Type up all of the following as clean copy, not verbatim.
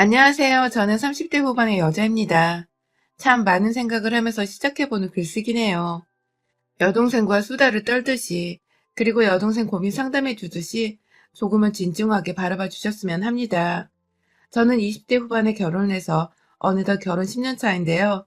안녕하세요. 저는 30대 후반의 여자입니다. 참 많은 생각을 하면서 시작해보는 글쓰기네요. 여동생과 수다를 떨듯이, 그리고 여동생 고민 상담해 주듯이 조금은 진중하게 바라봐 주셨으면 합니다. 저는 20대 후반에 결혼해서 어느덧 결혼 10년 차인데요.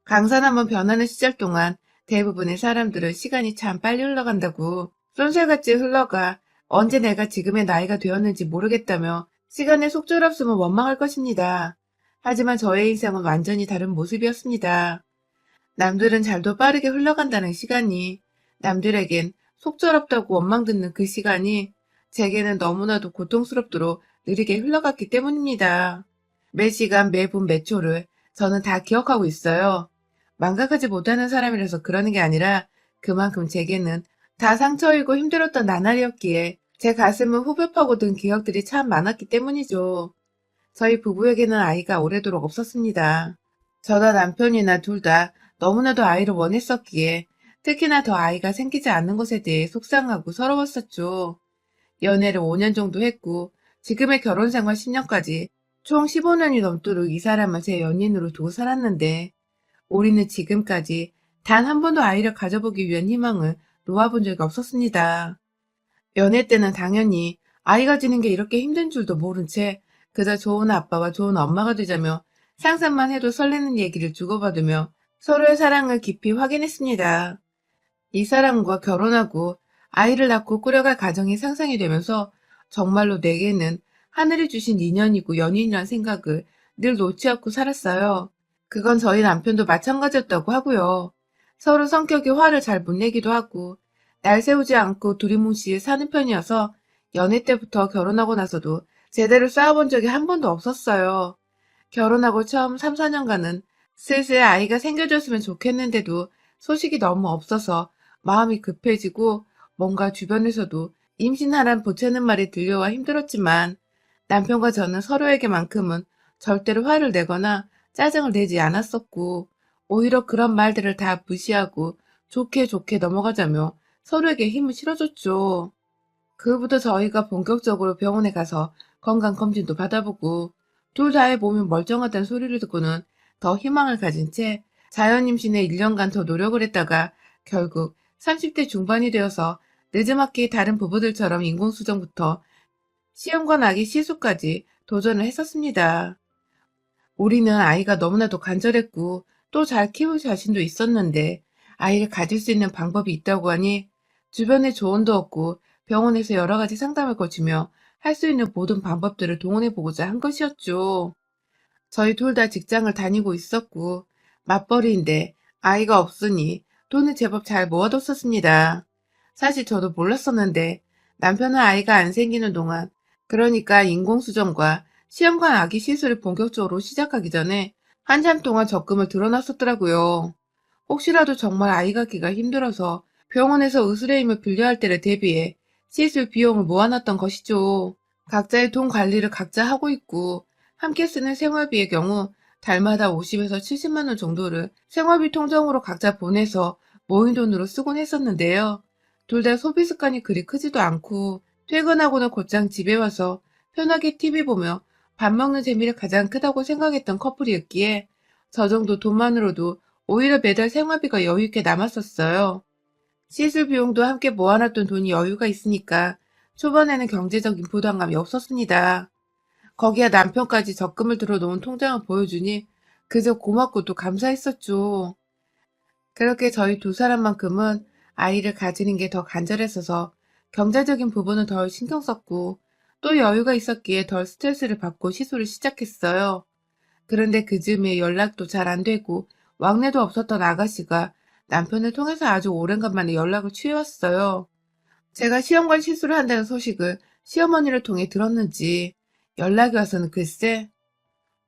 강산 한번 변하는 시절 동안 대부분의 사람들은 시간이 참 빨리 흘러간다고 쏜살같이 흘러가 언제 내가 지금의 나이가 되었는지 모르겠다며 시간의 속절없음을 원망할 것입니다. 하지만 저의 인생은 완전히 다른 모습이었습니다. 남들은 잘도 빠르게 흘러간다는 시간이, 남들에겐 속절없다고 원망 듣는 그 시간이 제게는 너무나도 고통스럽도록 느리게 흘러갔기 때문입니다. 매 시간, 매 분, 매 초를 저는 다 기억하고 있어요. 망각하지 못하는 사람이라서 그러는 게 아니라 그만큼 제게는 다 상처이고 힘들었던 나날이었기에 제 가슴은 후벼 파고든 기억들이 참 많았기 때문이죠. 저희 부부에게는 아이가 오래도록 없었습니다. 저나 남편이나 둘 다 너무나도 아이를 원했었기에 특히나 더 아이가 생기지 않는 것에 대해 속상하고 서러웠었죠. 연애를 5년 정도 했고 지금의 결혼 생활 10년까지 총 15년이 넘도록 이 사람을 제 연인으로 두고 살았는데 우리는 지금까지 단 한 번도 아이를 가져보기 위한 희망을 놓아본 적이 없었습니다. 연애 때는 당연히 아이 가지는 게 이렇게 힘든 줄도 모른 채 그저 좋은 아빠와 좋은 엄마가 되자며 상상만 해도 설레는 얘기를 주고받으며 서로의 사랑을 깊이 확인했습니다. 이 사람과 결혼하고 아이를 낳고 꾸려갈 가정이 상상이 되면서 정말로 내게는 하늘이 주신 인연이고 연인이란 생각을 늘 놓지 않고 살았어요. 그건 저희 남편도 마찬가지였다고 하고요. 서로 성격이 화를 잘 못 내기도 하고 날 세우지 않고 두리뭉실 사는 편이어서 연애 때부터 결혼하고 나서도 제대로 싸워본 적이 한 번도 없었어요. 결혼하고 처음 3, 4년간은 슬슬 아이가 생겨줬으면 좋겠는데도 소식이 너무 없어서 마음이 급해지고 뭔가 주변에서도 임신하란 보채는 말이 들려와 힘들었지만 남편과 저는 서로에게만큼은 절대로 화를 내거나 짜증을 내지 않았었고 오히려 그런 말들을 다 무시하고 좋게 좋게 넘어가자며 서로에게 힘을 실어줬죠. 그 후부터 저희가 본격적으로 병원에 가서 건강검진도 받아보고 둘 다의 몸이 멀쩡하다는 소리를 듣고는 더 희망을 가진 채 자연임신에 1년간 더 노력을 했다가 결국 30대 중반이 되어서 늦지막히 다른 부부들처럼 인공수정부터 시험관 아기 시술까지 도전을 했었습니다. 우리는 아이가 너무나도 간절했고 또 잘 키울 자신도 있었는데 아이를 가질 수 있는 방법이 있다고 하니 주변에 조언도 얻고 병원에서 여러 가지 상담을 거치며 할 수 있는 모든 방법들을 동원해 보고자 한 것이었죠. 저희 둘 다 직장을 다니고 있었고 맞벌이인데 아이가 없으니 돈을 제법 잘 모아뒀었습니다. 사실 저도 몰랐었는데 남편은 아이가 안 생기는 동안 그러니까 인공수정과 시험관 아기 시술을 본격적으로 시작하기 전에 한참 동안 적금을 들어놨었더라고요. 혹시라도 정말 아이 갖기가 힘들어서 병원에서 의술의 힘을 빌려야 할 때를 대비해 시술 비용을 모아놨던 것이죠. 각자의 돈 관리를 각자 하고 있고 함께 쓰는 생활비의 경우 달마다 50에서 70만 원 정도를 생활비 통장으로 각자 보내서 모인 돈으로 쓰곤 했었는데요. 둘 다 소비 습관이 그리 크지도 않고 퇴근하고는 곧장 집에 와서 편하게 TV 보며 밥 먹는 재미를 가장 크다고 생각했던 커플이었기에 저 정도 돈만으로도 오히려 매달 생활비가 여유 있게 남았었어요. 시술 비용도 함께 모아놨던 돈이 여유가 있으니까 초반에는 경제적인 부담감이 없었습니다. 거기에 남편까지 적금을 들어놓은 통장을 보여주니 그저 고맙고 또 감사했었죠. 그렇게 저희 두 사람만큼은 아이를 가지는 게 더 간절했어서 경제적인 부분은 덜 신경 썼고 또 여유가 있었기에 덜 스트레스를 받고 시술을 시작했어요. 그런데 그 즈음에 연락도 잘 안 되고 왕래도 없었던 아가씨가 남편을 통해서 아주 오랜만에 연락을 취해왔어요. 제가 시험관 시술을 한다는 소식을 시어머니를 통해 들었는지 연락이 와서는 글쎄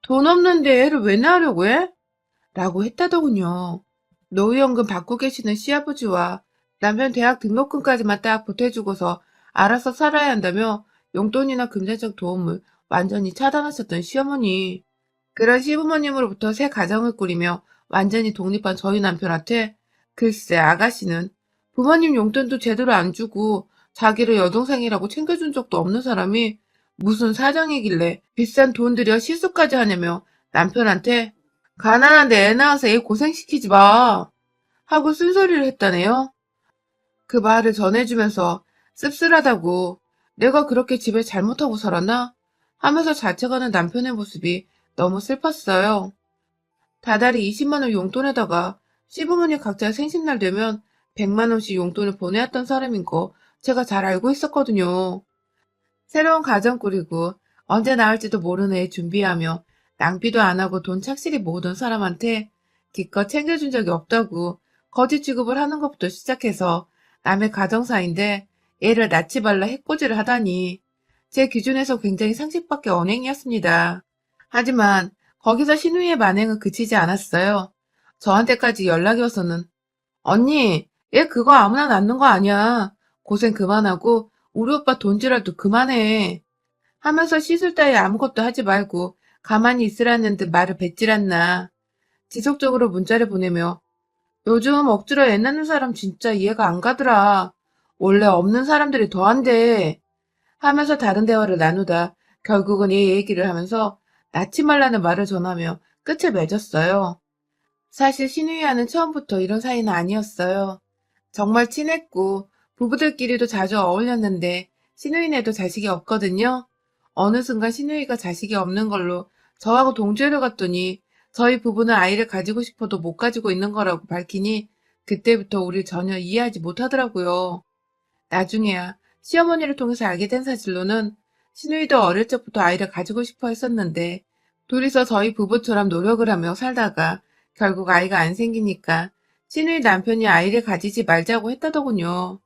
돈 없는데 애를 왜 낳으려고 해? 라고 했다더군요. 노후연금 받고 계시는 시아버지와 남편 대학 등록금까지만 딱 보태주고서 알아서 살아야 한다며 용돈이나 금전적 도움을 완전히 차단하셨던 시어머니. 그런 시부모님으로부터 새 가정을 꾸리며 완전히 독립한 저희 남편한테 글쎄 아가씨는 부모님 용돈도 제대로 안 주고 자기를 여동생이라고 챙겨준 적도 없는 사람이 무슨 사정이길래 비싼 돈 들여 시술까지 하냐며 남편한테 가난한데 애 낳아서 애 고생시키지 마 하고 쓴소리를 했다네요. 그 말을 전해주면서 씁쓸하다고 내가 그렇게 집에 잘못하고 살았나? 하면서 자책하는 남편의 모습이 너무 슬펐어요. 다달이 20만 원 용돈에다가 시부모님 각자 생신날 되면 100만 원씩 용돈을 보내왔던 사람인 거 제가 잘 알고 있었거든요. 새로운 가정 꾸리고 언제 나올지도 모르는 애 준비하며 낭비도 안 하고 돈 착실히 모으던 사람한테 기껏 챙겨준 적이 없다고 거짓 취급을 하는 것부터 시작해서 남의 가정사인데 애를 낳지 말라 해코지를 하다니 제 기준에서 굉장히 상식밖에 언행이었습니다. 하지만 거기서 신우이의 만행은 그치지 않았어요. 저한테까지 연락이 와서는 언니, 얘 그거 아무나 낳는 거 아니야. 고생 그만하고 우리 오빠 돈지랄도 그만해. 하면서 시술 따위 아무것도 하지 말고 가만히 있으라는 듯 말을 뱉질 않나. 지속적으로 문자를 보내며 요즘 억지로 애 낳는 사람 진짜 이해가 안 가더라. 원래 없는 사람들이 더 한대. 하면서 다른 대화를 나누다 결국은 얘 얘기를 하면서 낳지 말라는 말을 전하며 끝을 맺었어요. 사실 신우이와는 처음부터 이런 사이는 아니었어요. 정말 친했고 부부들끼리도 자주 어울렸는데 신우이네도 자식이 없거든요. 어느 순간 신우이가 자식이 없는 걸로 저하고 동조를 갔더니 저희 부부는 아이를 가지고 싶어도 못 가지고 있는 거라고 밝히니 그때부터 우릴 전혀 이해하지 못하더라고요. 나중에야 시어머니를 통해서 알게 된 사실로는 신우이도 어릴 적부터 아이를 가지고 싶어 했었는데 둘이서 저희 부부처럼 노력을 하며 살다가 결국 아이가 안 생기니까 신우이 남편이 아이를 가지지 말자고 했다더군요.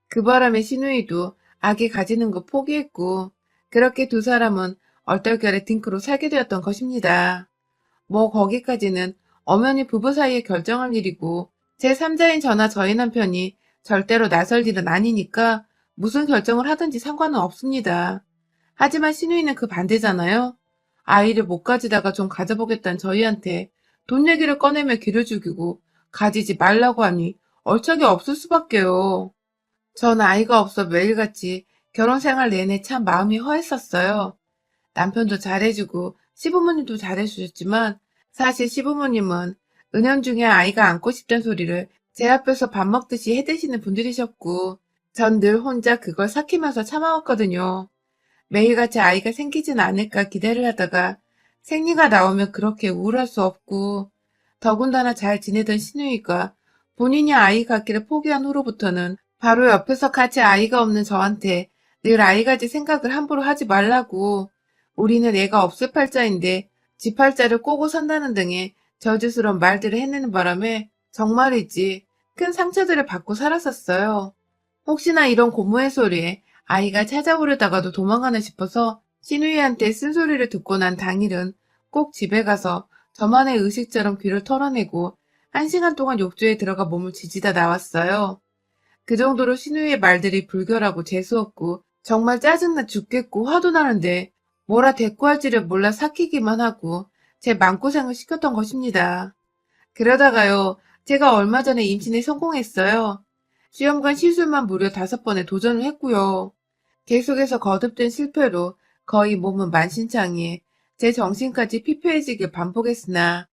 그 바람에 신우이도 아기 가지는 거 포기했고 그렇게 두 사람은 얼떨결에 딩크로 살게 되었던 것입니다. 뭐 거기까지는 엄연히 부부 사이에 결정할 일이고 제3자인 저나 저희 남편이 절대로 나설 일은 아니니까 무슨 결정을 하든지 상관은 없습니다. 하지만 신우이는 그 반대잖아요. 아이를 못 가지다가 좀 가져보겠다는 저희한테 돈 얘기를 꺼내며 기를 죽이고 가지지 말라고 하니 얼척이 없을 수밖에요. 전 아이가 없어 매일같이 결혼 생활 내내 참 마음이 허했었어요. 남편도 잘해주고 시부모님도 잘해주셨지만 사실 시부모님은 은연중에 아이가 안고 싶다는 소리를 제 앞에서 밥 먹듯이 해드시는 분들이셨고 전 늘 혼자 그걸 삭히면서 참아왔거든요. 매일같이 아이가 생기진 않을까 기대를 하다가 생리가 나오면 그렇게 우울할 수 없고 더군다나 잘 지내던 신우이가 본인이 아이 갖기를 포기한 후로부터는 바로 옆에서 같이 아이가 없는 저한테 늘 아이 가질 생각을 함부로 하지 말라고 우리는 애가 없을 팔자인데 지 팔자를 꼬고 산다는 등의 저주스러운 말들을 해내는 바람에 정말이지 큰 상처들을 받고 살았었어요. 혹시나 이런 고무의 소리에 아이가 찾아오려다가도 도망가나 싶어서 신우이한테 쓴소리를 듣고 난 당일은 꼭 집에 가서 저만의 의식처럼 귀를 털어내고 1시간 동안 욕조에 들어가 몸을 지지다 나왔어요. 그 정도로 신우이의 말들이 불결하고 재수없고 정말 짜증나 죽겠고 화도 나는데 뭐라 대꾸할지를 몰라 삭히기만 하고 제 마음고생을 시켰던 것입니다. 그러다가요, 제가 얼마 전에 임신에 성공했어요. 시험관 시술만 무려 5번에 도전을 했고요. 계속해서 거듭된 실패로 거의 몸은 만신창이에 제 정신까지 피폐해지길 반복했으나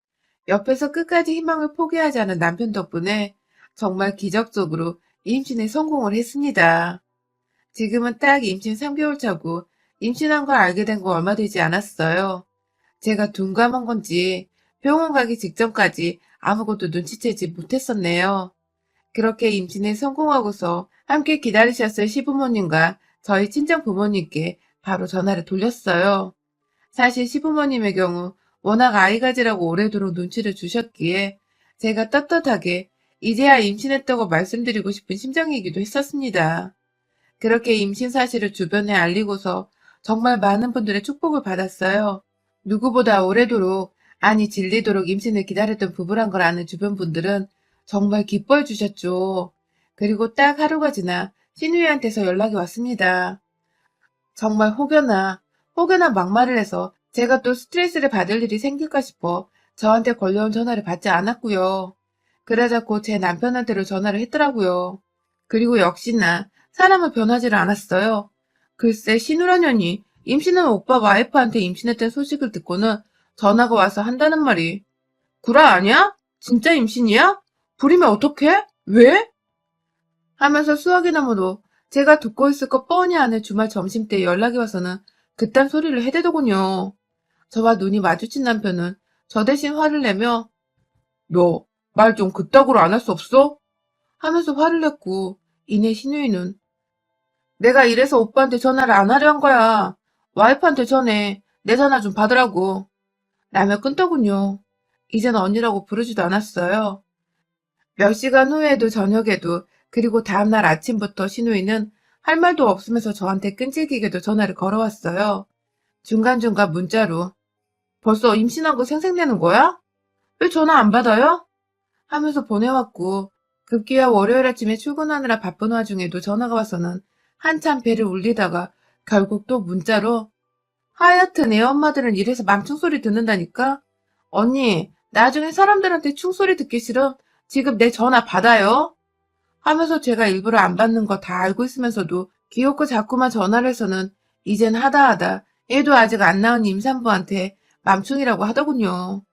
옆에서 끝까지 희망을 포기하지 않은 남편 덕분에 정말 기적적으로 임신에 성공을 했습니다. 지금은 딱 임신 3개월 차고 임신한 걸 알게 된 거 얼마 되지 않았어요. 제가 둔감한 건지 병원 가기 직전까지 아무것도 눈치채지 못했었네요. 그렇게 임신에 성공하고서 함께 기다리셨을 시부모님과 저희 친정 부모님께 바로 전화를 돌렸어요. 사실 시부모님의 경우 워낙 아이 가지라고 오래도록 눈치를 주셨기에 제가 떳떳하게 이제야 임신했다고 말씀드리고 싶은 심정이기도 했었습니다. 그렇게 임신 사실을 주변에 알리고서 정말 많은 분들의 축복을 받았어요. 누구보다 오래도록, 아니 질리도록 임신을 기다렸던 부부란 걸 아는 주변 분들은 정말 기뻐해 주셨죠. 그리고 딱 하루가 지나 신우이한테서 연락이 왔습니다. 정말 혹여나 막말을 해서 제가 또 스트레스를 받을 일이 생길까 싶어 저한테 걸려온 전화를 받지 않았고요. 그러자 곧 제 남편한테로 전화를 했더라고요. 그리고 역시나 사람은 변하지를 않았어요. 글쎄 시누라년이 임신한 오빠 와이프한테 임신했다는 소식을 듣고는 전화가 와서 한다는 말이 구라 아니야? 진짜 임신이야? 불이면 어떡해? 왜? 하면서 수학의 나무도 제가 듣고 있을 거 뻔히 아는 주말 점심때 연락이 와서는 그딴 소리를 해대더군요. 저와 눈이 마주친 남편은 저 대신 화를 내며 너 말 좀 그따구로 안 할 수 없어? 하면서 화를 냈고 이내 신우이는 내가 이래서 오빠한테 전화를 안 하려 한 거야. 와이프한테 전해. 내 전화 좀 받으라고. 라며 끊더군요. 이젠 언니라고 부르지도 않았어요. 몇 시간 후에도 저녁에도 그리고 다음날 아침부터 신우이는 할 말도 없으면서 저한테 끈질기게도 전화를 걸어왔어요. 중간중간 문자로 벌써 임신한 거 생색내는 거야? 왜 전화 안 받아요? 하면서 보내왔고 급기야 월요일 아침에 출근하느라 바쁜 와중에도 전화가 와서는 한참 배를 울리다가 결국 또 문자로 하여튼 애 엄마들은 이래서 맘충소리 듣는다니까? 언니 나중에 사람들한테 충소리 듣기 싫음 지금 내 전화 받아요? 하면서 제가 일부러 안 받는 거 다 알고 있으면서도 귀엽고 자꾸만 전화를 해서는 이젠 하다하다 애도 아직 안 낳은 임산부한테 맘충이라고 하더군요.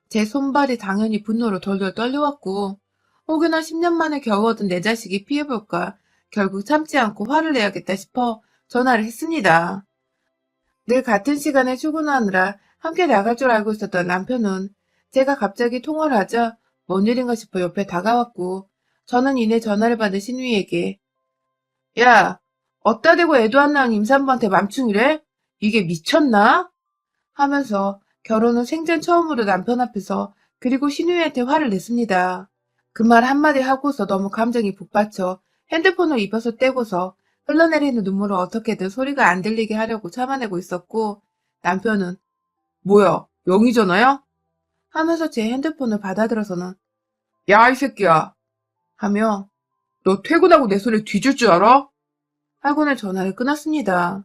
제 손발이 당연히 분노로 돌돌 떨려왔고 혹여나 10년 만에 겨우 얻은 내 자식이 피해볼까 결국 참지 않고 화를 내야겠다 싶어 전화를 했습니다. 늘 같은 시간에 출근하느라 함께 나갈 줄 알고 있었던 남편은 제가 갑자기 통화를 하자 뭔 일인가 싶어 옆에 다가왔고 저는 이내 전화를 받은 신우이에게 야, 어따 대고 애도 안 낳은 임산부한테 맘충이래? 이게 미쳤나? 하면서 결혼 후 생전 처음으로 남편 앞에서 그리고 신우이한테 화를 냈습니다. 그 말 한마디 하고서 너무 감정이 북받쳐 핸드폰을 입에서 떼고서 흘러내리는 눈물을 어떻게든 소리가 안 들리게 하려고 참아내고 있었고 남편은 뭐야 영희 전화야? 하면서 제 핸드폰을 받아들어서는 야 이 새끼야 하며 너 퇴근하고 내 손에 뒤질 줄 알아? 하고는 전화를 끊었습니다.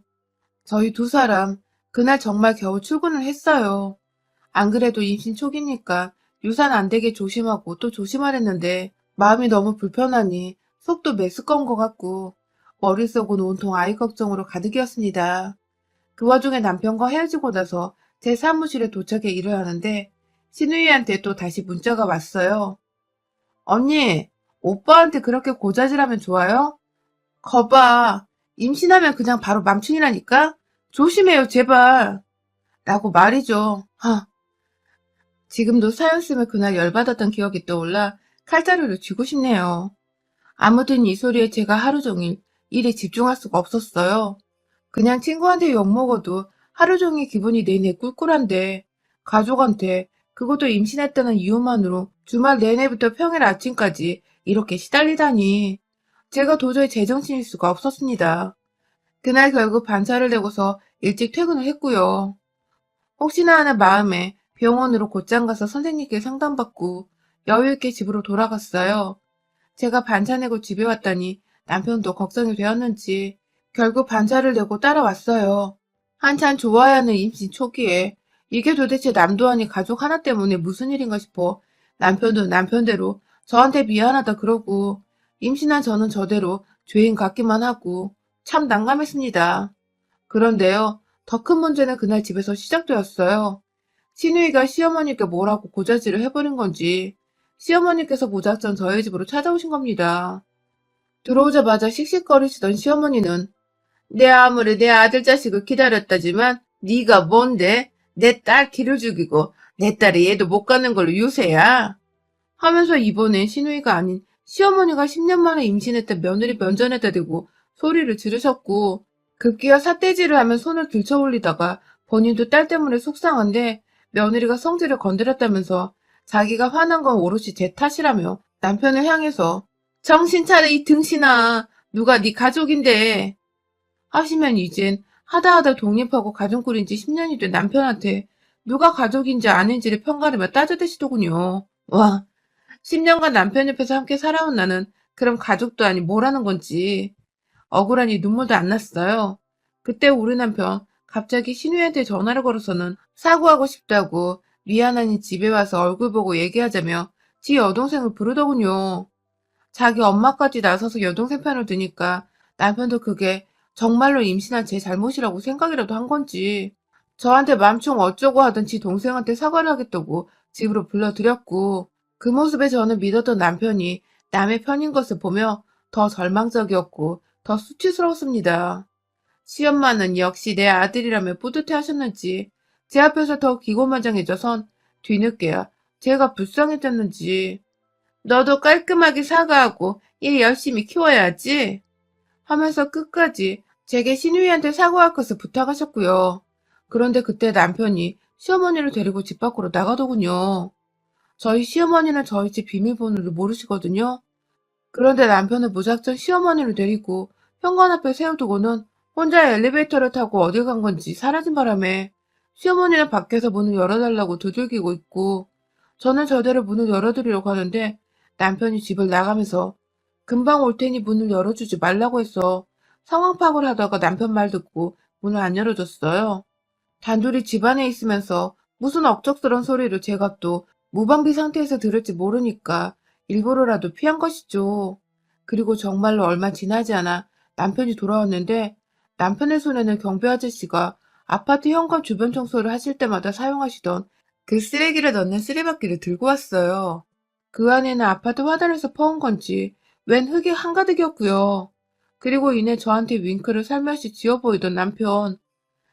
저희 두 사람 그날 정말 겨우 출근을 했어요. 안 그래도 임신 초기니까 유산 안 되게 조심하고 또 조심하랬는데 마음이 너무 불편하니 속도 메스꺼운 것 같고 머릿속은 온통 아이 걱정으로 가득이었습니다. 그 와중에 남편과 헤어지고 나서 제 사무실에 도착해 일을 하는데 신우이한테 또 다시 문자가 왔어요. 언니, 오빠한테 그렇게 고자질하면 좋아요? 거봐, 임신하면 그냥 바로 맘충이라니까? 조심해요, 제발. 라고 말이죠. 지금도 사연 쓰며 그날 열받았던 기억이 떠올라 칼자루를 쥐고 싶네요. 아무튼 이 소리에 제가 하루 종일 일에 집중할 수가 없었어요. 그냥 친구한테 욕먹어도 하루 종일 기분이 내내 꿀꿀한데 가족한테 그것도 임신했다는 이유만으로 주말 내내부터 평일 아침까지 이렇게 시달리다니 제가 도저히 제정신일 수가 없었습니다. 그날 결국 반차를 내고서 일찍 퇴근을 했고요. 혹시나 하는 마음에 병원으로 곧장 가서 선생님께 상담받고 여유있게 집으로 돌아갔어요. 제가 반차 내고 집에 왔더니 남편도 걱정이 되었는지 결국 반차를 내고 따라왔어요. 한참 좋아야 하는 임신 초기에 이게 도대체 남도 아닌 가족 하나 때문에 무슨 일인가 싶어 남편도 남편대로 저한테 미안하다 그러고 임신한 저는 저대로 죄인 같기만 하고 참 난감했습니다. 그런데요, 더 큰 문제는 그날 집에서 시작되었어요. 신우이가 시어머니께 뭐라고 고자질을 해버린 건지 시어머니께서 무작정 저희 집으로 찾아오신 겁니다. 들어오자마자 씩씩거리시던 시어머니는 내 아무리 내 아들 자식을 기다렸다지만 네가 뭔데? 내 딸 기를 죽이고 내 딸이 얘도 못 가는 걸로 유세야? 하면서 이번엔 신우이가 아닌 시어머니가 10년 만에 임신했던 며느리 면전에다 대고 소리를 지르셨고 급기야 삿대질을 하며 손을 들쳐 올리다가 본인도 딸 때문에 속상한데 며느리가 성질을 건드렸다면서 자기가 화난 건 오롯이 제 탓이라며 남편을 향해서 정신 차려 이 등신아 누가 네 가족인데 하시면 이젠 하다하다 독립하고 가정 꾸린 지 10년이 된 남편한테 누가 가족인지 아닌지를 편가르며 따져대시더군요. 와 10년간 남편 옆에서 함께 살아온 나는 그럼 가족도 아니 뭐라는 건지 억울하니 눈물도 안 났어요. 그때 우리 남편 갑자기 신우이한테 전화를 걸어서는 사과하고 싶다고 미안하니 집에 와서 얼굴 보고 얘기하자며 지 여동생을 부르더군요. 자기 엄마까지 나서서 여동생 편을 드니까 남편도 그게 정말로 임신한 제 잘못이라고 생각이라도 한 건지. 저한테 맘총 어쩌고 하던 지 동생한테 사과를 하겠다고 집으로 불러들였고, 그 모습에 저는 믿었던 남편이 남의 편인 것을 보며 더 절망적이었고 더 수치스러웠습니다. 시엄마는 역시 내 아들이라며 뿌듯해 하셨는지 제 앞에서 더 기고만장해져선 뒤늦게야 제가 불쌍해졌는지 너도 깔끔하게 사과하고 얘 열심히 키워야지 하면서 끝까지 제게 신우이한테 사과할 것을 부탁하셨고요. 그런데 그때 남편이 시어머니를 데리고 집 밖으로 나가더군요. 저희 시어머니는 저희 집 비밀번호를 모르시거든요. 그런데 남편은 무작정 시어머니를 데리고 현관 앞에 세워두고는 혼자 엘리베이터를 타고 어딜 간 건지 사라진 바람에 시어머니는 밖에서 문을 열어달라고 두들기고 있고 저는 저대로 문을 열어드리려고 하는데 남편이 집을 나가면서 금방 올 테니 문을 열어주지 말라고 해서 상황 파악을 하다가 남편 말 듣고 문을 안 열어줬어요. 단둘이 집 안에 있으면서 무슨 억척스런 소리를 제가 또 무방비 상태에서 들을지 모르니까 일부러라도 피한 것이죠. 그리고 정말로 얼마 지나지 않아 남편이 돌아왔는데 남편의 손에는 경비 아저씨가 아파트 현관 주변 청소를 하실 때마다 사용하시던 그 쓰레기를 넣는 쓰레받기를 들고 왔어요. 그 안에는 아파트 화단에서 퍼온 건지 웬 흙이 한가득이었고요. 그리고 이내 저한테 윙크를 살며시 지어 보이던 남편.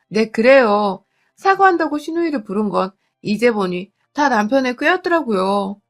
네, 그래요. 사과한다고 신우이를 부른 건 이제 보니 다 남편의 꾀였더라고요.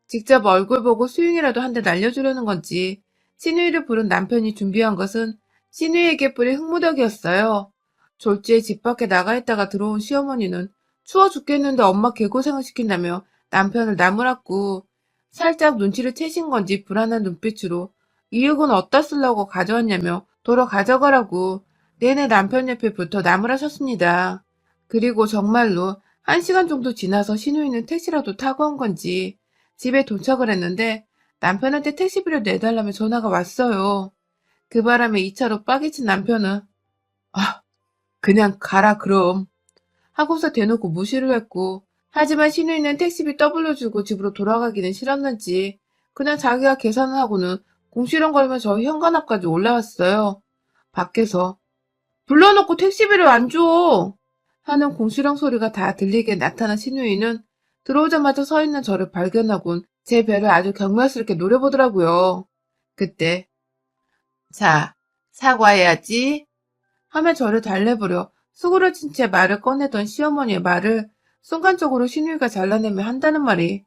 직접 얼굴 보고 스윙이라도 한 대 날려주려는 건지 신우이를 부른 남편이 준비한 것은 신우이에게 뿌릴 흙무더기였어요. 졸지에 집 밖에 나가 있다가 들어온 시어머니는 추워 죽겠는데 엄마 개고생을 시킨다며 남편을 나무랐고 살짝 눈치를 채신 건지 불안한 눈빛으로 이 흙은 어디다 쓰려고 가져왔냐며 도로 가져가라고 내내 남편 옆에 붙어 나무라셨습니다. 그리고 정말로 1시간 정도 지나서 신우이는 택시라도 타고 온 건지 집에 도착을 했는데 남편한테 택시비를 내달라며 전화가 왔어요. 그 바람에 2차로 빠개친 남편은 아, 그냥 가라 그럼 하고서 대놓고 무시를 했고 하지만 신우이는 택시비 더블로 주고 집으로 돌아가기는 싫었는지 그냥 자기가 계산을 하고는 궁시렁거리며 저희 현관 앞까지 올라왔어요. 밖에서 불러놓고 택시비를 안 줘! 하는 궁시렁 소리가 다 들리게 나타난 신우이는 들어오자마자 서 있는 저를 발견하곤 제 배를 아주 경멸스럽게 노려보더라고요. 그때 자, 사과해야지 하며 저를 달래보려 수그러진 채 말을 꺼내던 시어머니의 말을 순간적으로 신우이가 잘라내며 한다는 말이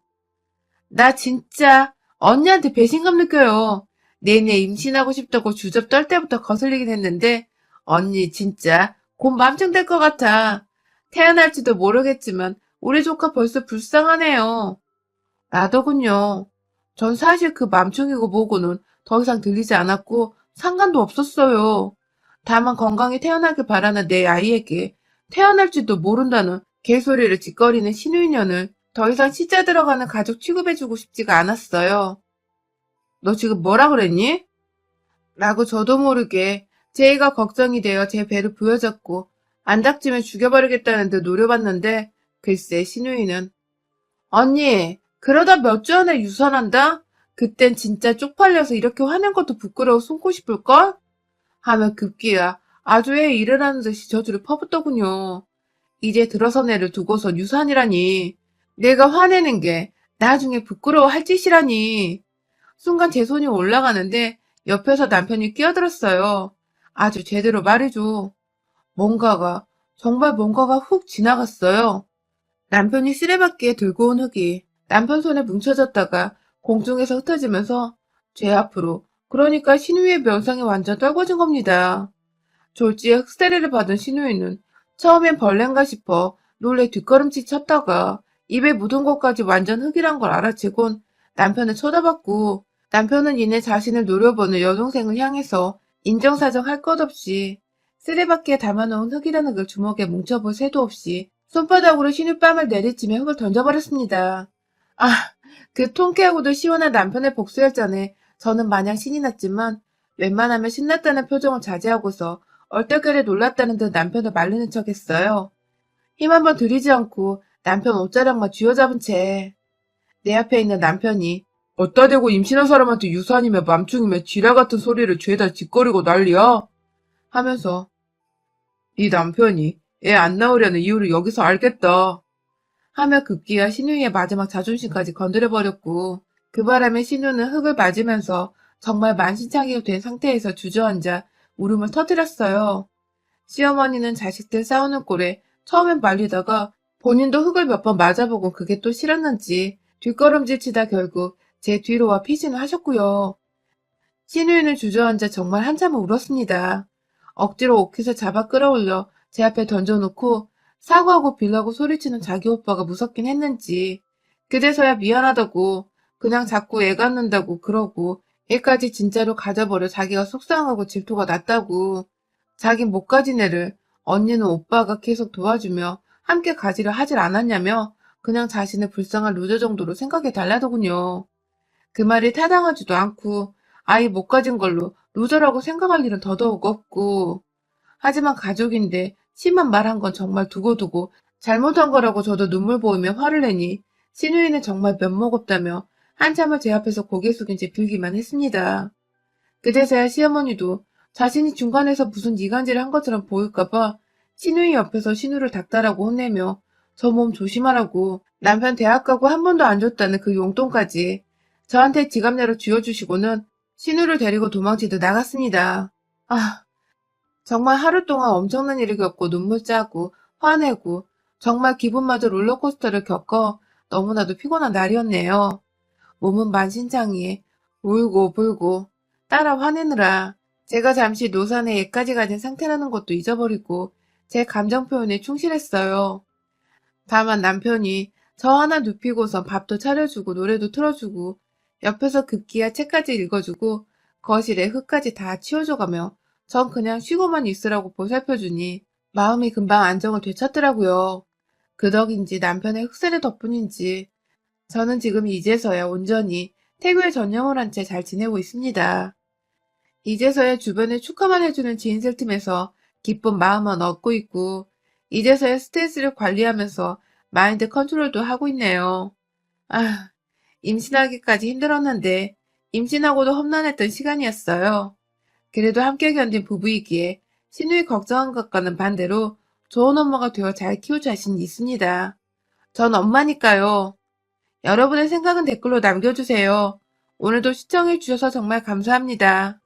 나 진짜 언니한테 배신감 느껴요. 내내 임신하고 싶다고 주접 떨 때부터 거슬리긴 했는데 언니 진짜 곧 맘청 될 것 같아. 태어날지도 모르겠지만 우리 조카 벌써 불쌍하네요. 나더군요. 전 사실 그 맘충이고 뭐고는 더 이상 들리지 않았고 상관도 없었어요. 다만 건강히 태어나길 바라는 내 아이에게 태어날지도 모른다는 개소리를 짓거리는 신우이년을 더 이상 시자 들어가는 가족 취급해주고 싶지가 않았어요. 너 지금 뭐라 그랬니? 라고 저도 모르게 제이가 걱정이 되어 제 배를 부여잡고 안 닥치면 죽여버리겠다는 듯 노려봤는데 글쎄 신우이는 언니 그러다 몇 주 안에 유산한다? 그땐 진짜 쪽팔려서 이렇게 화낸 것도 부끄러워 숨고 싶을걸? 하며 급기야 아주 애 일어나는 듯이 저주를 퍼붓더군요. 이제 들어선 애를 두고선 유산이라니. 내가 화내는 게 나중에 부끄러워할 짓이라니. 순간 제 손이 올라가는데 옆에서 남편이 끼어들었어요. 아주 제대로 말해줘. 정말 뭔가가 훅 지나갔어요. 남편이 쓰레받기에 들고 온 흙이 남편 손에 뭉쳐졌다가 공중에서 흩어지면서 제 앞으로, 그러니까 신우이의 면상에 완전 떨궈진 겁니다. 졸지에 흙세례를 받은 신우이는 처음엔 벌레인가 싶어 놀래 뒷걸음질 쳤다가 입에 묻은 것까지 완전 흙이란 걸 알아채곤 남편을 쳐다봤고 남편은 이내 자신을 노려보는 여동생을 향해서 인정사정 할 것 없이 쓰레받기에 담아놓은 흙이라는 걸 주먹에 뭉쳐볼 새도 없이 손바닥으로 신우뺨을 내리치며 흙을 던져버렸습니다. 아, 그 통쾌하고도 시원한 남편의 복수열전에 저는 마냥 신이 났지만 웬만하면 신났다는 표정을 자제하고서 얼떨결에 놀랐다는 듯 남편을 말리는 척했어요. 힘 한번 들이지 않고 남편 옷자락만 쥐어잡은 채 내 앞에 있는 남편이 어따 대고 임신한 사람한테 유산이며 맘충이며 지랄 같은 소리를 죄다 짓거리고 난리야? 하면서 네 남편이 애 안 낳으려는 이유를 여기서 알겠다 하며 급기야 신우이의 마지막 자존심까지 건드려버렸고 그 바람에 신우는 흙을 맞으면서 정말 만신창이가 된 상태에서 주저앉아 울음을 터뜨렸어요. 시어머니는 자식들 싸우는 꼴에 처음엔 말리다가 본인도 흙을 몇 번 맞아보고 그게 또 싫었는지 뒷걸음질 치다 결국 제 뒤로 와 피신을 하셨고요. 신우이는 주저앉아 정말 한참을 울었습니다. 억지로 옷깃을 잡아 끌어올려 제 앞에 던져놓고 사과하고 빌라고 소리치는 자기 오빠가 무섭긴 했는지 그제서야 미안하다고 그냥 자꾸 애 갖는다고 그러고 애까지 진짜로 가져버려 자기가 속상하고 질투가 났다고 자긴 못 가진 애를 언니는 오빠가 계속 도와주며 함께 가지려 하질 않았냐며 그냥 자신을 불쌍한 루저 정도로 생각해 달라더군요. 그 말이 타당하지도 않고 아이 못 가진 걸로 루저라고 생각할 일은 더더욱 없고 하지만 가족인데 심한 말 한 건 정말 두고두고 잘못한 거라고 저도 눈물 보이며 화를 내니 신우이는 정말 면목없다며 한참을 제 앞에서 고개 숙인 채 빌기만 했습니다. 그제서야 시어머니도 자신이 중간에서 무슨 이간질을 한 것처럼 보일까봐 신우이 옆에서 신우를 닥달하고 혼내며 저 몸 조심하라고 남편 대학 가고 한 번도 안 줬다는 그 용돈까지 저한테 지갑내로 쥐어주시고는 신우를 데리고 도망치듯 나갔습니다. 아, 정말 하루 동안 엄청난 일을 겪고 눈물 짜고 화내고 정말 기분마저 롤러코스터를 겪어 너무나도 피곤한 날이었네요. 몸은 만신창이에 울고 불고 따라 화내느라 제가 잠시 노산에 애까지 가진 상태라는 것도 잊어버리고 제 감정 표현에 충실했어요. 다만 남편이 저 하나 눕히고선 밥도 차려주고 노래도 틀어주고 옆에서 급기야 책까지 읽어주고 거실에 흙까지 다 치워줘가며 전 그냥 쉬고만 있으라고 보살펴주니 마음이 금방 안정을 되찾더라고요. 그 덕인지 남편의 흑세례 덕분인지 저는 지금 이제서야 온전히 태교에 전념을 한 채 잘 지내고 있습니다. 이제서야 주변에 축하만 해주는 지인들 틈에서 기쁜 마음만 얻고 있고 이제서야 스트레스를 관리하면서 마인드 컨트롤도 하고 있네요. 아, 임신하기까지 힘들었는데 임신하고도 험난했던 시간이었어요. 그래도 함께 견딘 부부이기에 신우이 걱정한 것과는 반대로 좋은 엄마가 되어 잘 키울 자신이 있습니다. 전 엄마니까요. 여러분의 생각은 댓글로 남겨주세요. 오늘도 시청해주셔서 정말 감사합니다.